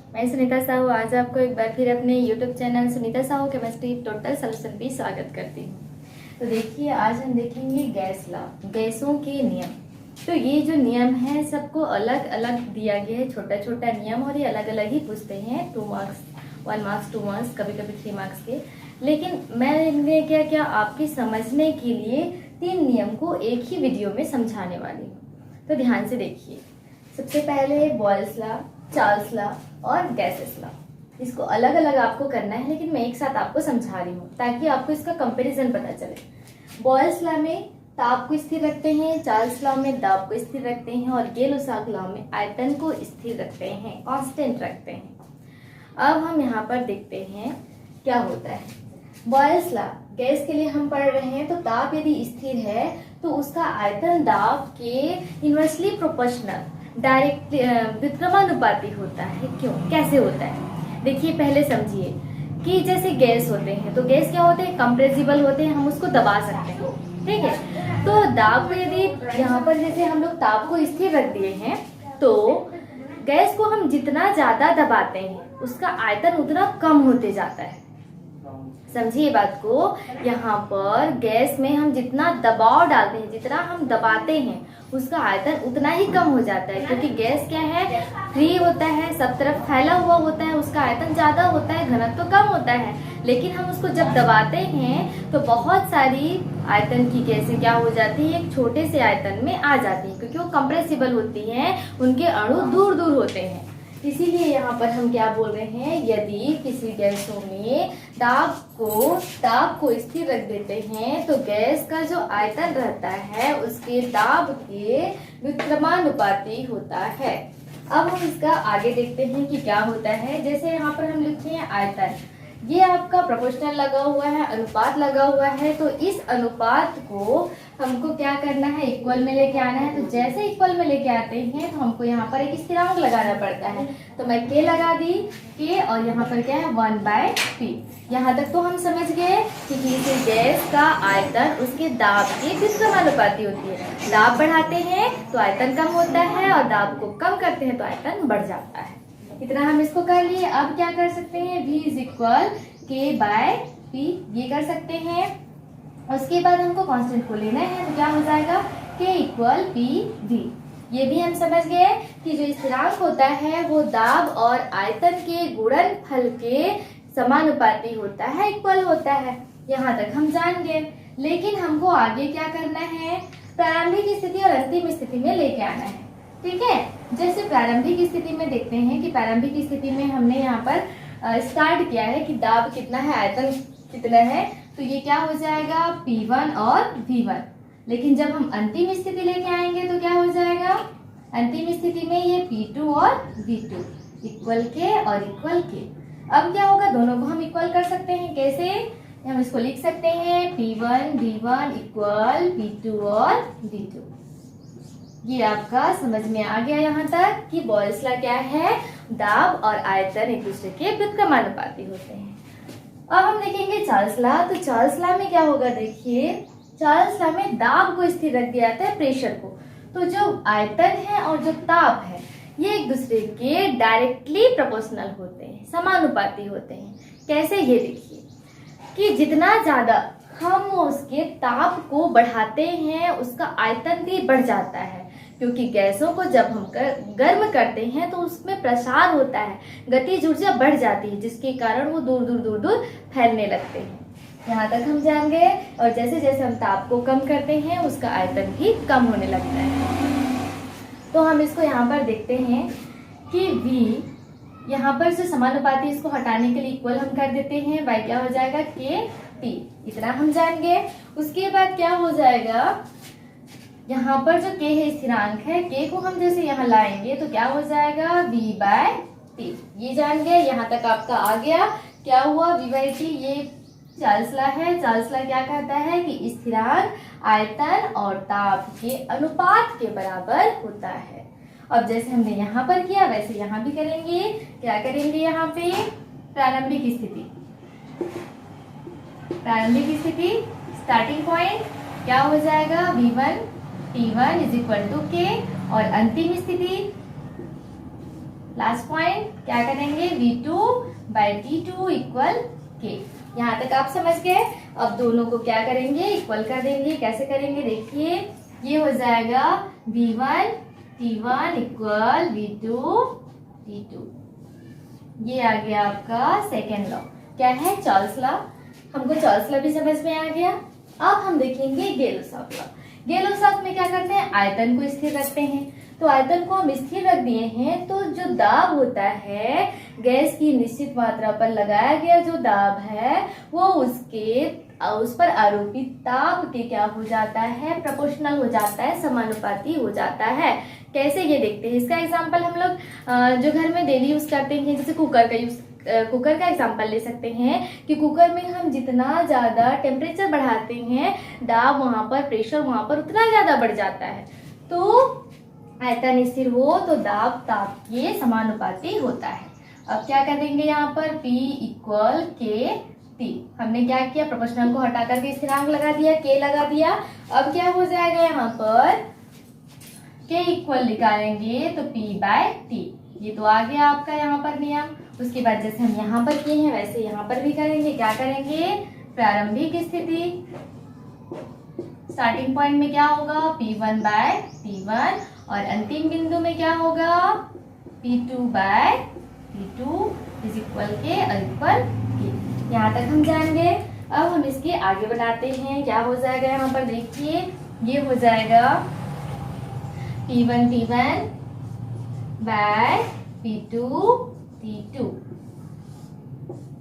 मैं सुनीता साहू आज आपको एक बार फिर अपने YouTube channel Sunita Sahu chemistry total solution भी स्वागत करती हूँ। तो देखिए आज हम देखेंगे गैस लॉ, गैसों के नियम। तो ये जो नियम है सबको अलग अलग दिया गया है, छोटा छोटा नियम, और ये अलग अलग ही पूछते हैं। 2 मार्क्स, 1 मार्क्स, 2 मार्क्स, कभी कभी 3 मार्क्स के। लेकिन मैंने क्या किया, आपके समझने के लिए 3 नियम को एक ही वीडियो में समझाने वाली हूँ। तो ध्यान से देखिए। सबसे पहले बॉयल्स लॉ, चार्ल्स लॉ और गैसेस लॉ। इसको अलग अलग आपको करना है, लेकिन मैं एक साथ आपको समझा रही हूँ ताकि आपको इसका कंपैरिजन पता चले। बॉयल्स लॉ में ताप को स्थिर रखते हैं, चार्ल्स लॉ में दाब को स्थिर रखते हैं, और गै-लुसाक लॉ में आयतन को स्थिर रखते हैं, कांस्टेंट रखते हैं। अब हम यहाँ पर देखते हैं क्या होता है। बॉयल्स लॉ, गैस के लिए हम पढ़ रहे हैं, तो ताप यदि स्थिर है तो उसका आयतन दाब के इनवर्सली प्रोपोर्शनल, डायरेक्ट व्युत्क्रमानुपाती होता है। क्यों, कैसे होता है, देखिए पहले समझिए कि जैसे गैस होते हैं तो गैस क्या होते हैं, कंप्रेसिबल होते हैं, हम उसको दबा सकते हैं, ठीक है। तो दाब को यदि यहाँ पर जैसे हम लोग ताप को स्थिर रख दिए हैं, तो गैस को हम जितना ज्यादा दबाते हैं उसका आयतन उतना कम होते जाता है। समझिए बात को। यहाँ पर गैस में हम जितना दबाव डालते हैं, जितना हम दबाते हैं, उसका आयतन उतना ही कम हो जाता है, क्योंकि गैस क्या है, फ्री होता है, सब तरफ फैला हुआ होता है, उसका आयतन ज्यादा होता है, घनत्व तो कम होता है। लेकिन हम उसको जब दबाते हैं तो बहुत सारी आयतन की गैसें क्या हो जाती है, एक छोटे से आयतन में आ जाती है, क्योंकि वो कंप्रेसिबल होती हैं, उनके अणु दूर दूर होते हैं। इसीलिए यहाँ पर हम क्या बोल रहे हैं, यदि किसी गैसों में ताप को स्थिर रख देते हैं तो गैस का जो आयतन रहता है उसके दाब के व्युत्क्रमानुपाती होता है। अब हम इसका आगे देखते हैं कि क्या होता है। जैसे यहाँ पर हम लिखते हैं आयतन, ये आपका प्रोपोर्शनल लगा हुआ है, अनुपात लगा हुआ है, तो इस अनुपात को हमको क्या करना है, इक्वल में लेके आना है। तो जैसे इक्वल में लेके आते हैं तो हमको यहाँ पर एक स्थिरांक लगाना पड़ता है। तो मैं k लगा दी, k, और यहाँ पर क्या है 1/p। यहाँ तक तो हम समझ गए कि किसी गैस का आयतन उसके दाब के व्युत्क्रमानुपाती होती है। दाब बढ़ाते हैं तो आयतन कम होता है, और दाब को कम करते हैं तो आयतन बढ़ जाता है। इतना हम इसको कर लिए। अब क्या कर सकते हैं, v इज इक्वल k/p, ये कर सकते हैं। उसके बाद हमको कांस्टेंट को लेना है, तो क्या हो जाएगा, k इक्वल pv। ये भी हम समझ गए कि जो स्थिरांक होता है वो दाब और आयतन के गुणनफल के समानुपाती होता है, इक्वल होता है। यहाँ तक हम जान गए। लेकिन हमको आगे क्या करना है, प्रारंभिक स्थिति और अंतिम स्थिति में लेके आना है, ठीक है। जैसे प्रारंभिक स्थिति में देखते हैं कि प्रारंभिक स्थिति में हमने यहाँ पर स्टार्ट किया है कि दाब कितना है, आयतन कितना है, तो ये क्या हो जाएगा P1 और V1। लेकिन जब हम अंतिम स्थिति लेके आएंगे तो क्या हो जाएगा, अंतिम स्थिति में ये P2 और V2 इक्वल के और इक्वल के। अब क्या होगा, दोनों को हम इक्वल कर सकते हैं। कैसे, हम इसको लिख सकते हैं P1 V1 इक्वल P2 और V2। ये आपका समझ में आ गया यहाँ तक कि बॉयल्स लॉ क्या है, दाब और आयतन एक दूसरे के व्युत्क्रमानुपाती होते हैं। अब हम देखेंगे चार्ल्स लॉ। तो चार्ल्स लॉ में क्या होगा, देखिए चार्ल्स लॉ में दाब को स्थिर रख दिया जाता है, प्रेशर को। तो जो आयतन है और जो ताप है ये एक दूसरे के डायरेक्टली प्रोपोर्शनल होते हैं, समानुपाती होते हैं। कैसे, ये देखिए कि जितना ज्यादा हम उसके ताप को बढ़ाते हैं उसका आयतन भी बढ़ जाता है, क्योंकि गैसों को जब हम गर्म करते हैं तो उसमें प्रसार होता है, गतिज ऊर्जा बढ़ जाती है, जिसके कारण वो दूर दूर दूर दूर फैलने लगते हैं। यहाँ तक हम जान गए। और जैसे जैसे हम ताप को कम करते हैं उसका आयतन भी कम होने लगता है। तो हम इसको यहाँ पर देखते हैं कि V यहाँ पर जो समानुपाती, इसको हटाने के लिए इक्वल हम कर देते हैं, y क्या हो जाएगा KT। इतना हम जान गए। उसके बाद क्या हो जाएगा, यहाँ पर जो k है स्थिरांक है, k को हम जैसे यहाँ लाएंगे तो क्या हो जाएगा V/T। ये जान गए। यहाँ तक आपका आ गया। क्या हुआ, V/T। ये चार्ल्स लॉ है। चार्ल्स लॉ क्या कहता है कि स्थिरांक आयतन और ताप के अनुपात के बराबर होता है। अब जैसे हमने यहाँ पर किया वैसे यहाँ भी करेंगे। क्या करेंगे, यहाँ पे प्रारंभिक स्थिति स्टार्टिंग पॉइंट क्या हो जाएगा, V1 T1 is equal to K। और अंतिम स्थिति लास्ट पॉइंट क्या करेंगे, V2 by T2 equal K। यहाँ तक आप समझ गए। अब दोनों को क्या करेंगे, इक्वल कर देंगे। कैसे करेंगे, देखिए ये हो जाएगा V1 T1 equal V2 T2। ये आ गया आपका सेकेंड लॉ। क्या है, चार्ल्स लॉ। हमको चार्ल्स लॉ भी समझ में आ गया। अब हम देखेंगे गेलो-साफ लॉ। गेलो-साफ में क्या करते हैं, आयतन को स्थिर रखते हैं। तो आयतन को हम स्थिर रख दिए हैं, तो जो दाब होता है गैस की निश्चित मात्रा पर लगाया गया जो दाब है वो उस पर आरोपित ताप के क्या हो जाता है, प्रोपोर्शनल हो जाता है, समानुपाती हो जाता है। कैसे, ये देखते हैं। इसका एग्जांपल हम लोग जो घर में डेली यूज करते हैं, जैसे कुकर का एग्जांपल ले सकते हैं कि कुकर में हम जितना ज्यादा टेम्परेचर बढ़ाते हैं, दाब वहां पर, प्रेशर वहां पर उतना ज्यादा बढ़ जाता है। तो आयतन स्थिर हो तो दाब ताप के समानुपाती होता है। अब क्या करेंगे, यहाँ पर P इक्वल K T। हमने क्या किया, प्रोपोर्शनल को हटा करके स्थिरांक लगा दिया, K लगा दिया। अब क्या हो जाएगा, यहाँ पर K इक्वल निकालेंगे तो P बाय T। ये तो आ गया आपका यहाँ पर नियम। उसके बाद जैसे हम यहाँ पर किए हैं वैसे यहाँ पर भी करेंगे। क्या करेंगे, प्रारंभिक स्थिति, स्टार्टिंग पॉइंट में क्या होगा, P1 बाय T1 और अंतिम बिंदु में क्या होगा, P2 by T2 is equal के इक्वल K। यहाँ तक हम जाएंगे। अब हम इसके आगे बनाते हैं। क्या हो जाएगा, यहाँ पर देखिए ये हो जाएगा P1 T1 bye P2 T2।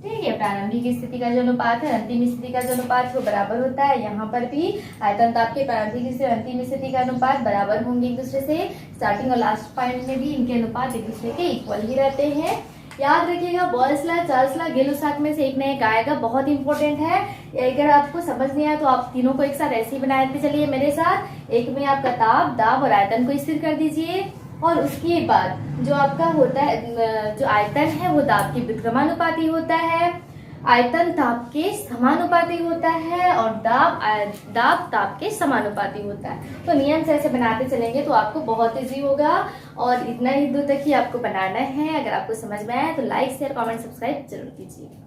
ठीक है, प्रारंभिक स्थिति का जो अनुपात है अंतिम स्थिति का जो अनुपात वो बराबर होता है। यहाँ पर भी आयतन ताप के प्रारंभिक स्थिति और अंतिम स्थिति का अनुपात बराबर होंगे एक दूसरे से। स्टार्टिंग और लास्ट पॉइंट में भी इनके अनुपात एक दूसरे के इक्वल ही रहते हैं। याद रखिएगा, बॉयल्स लॉ, चार्ल्स लॉ, गेलो-साफ में से एक न एक आएगा, बहुत इंपॉर्टेंट है। अगर आपको समझ नहीं आया तो आप तीनों को एक साथ ऐसे ही बनाते चलिए मेरे साथ। एक में आपका ताप, दाब और आयतन को स्थिर कर दीजिए, और उसके बाद जो आपका होता है, जो आयतन है वो दाब के व्युत्क्रमानुपाती होता है, आयतन ताप के समानुपाती होता है, और दाब ताप के समानुपाती होता है। तो नियम से ऐसे बनाते चलेंगे तो आपको बहुत इजी होगा। और इतना ही दूर तक ही आपको बनाना है। अगर आपको समझ में आया तो लाइक शेयर कमेंट सब्सक्राइब जरूर कीजिए।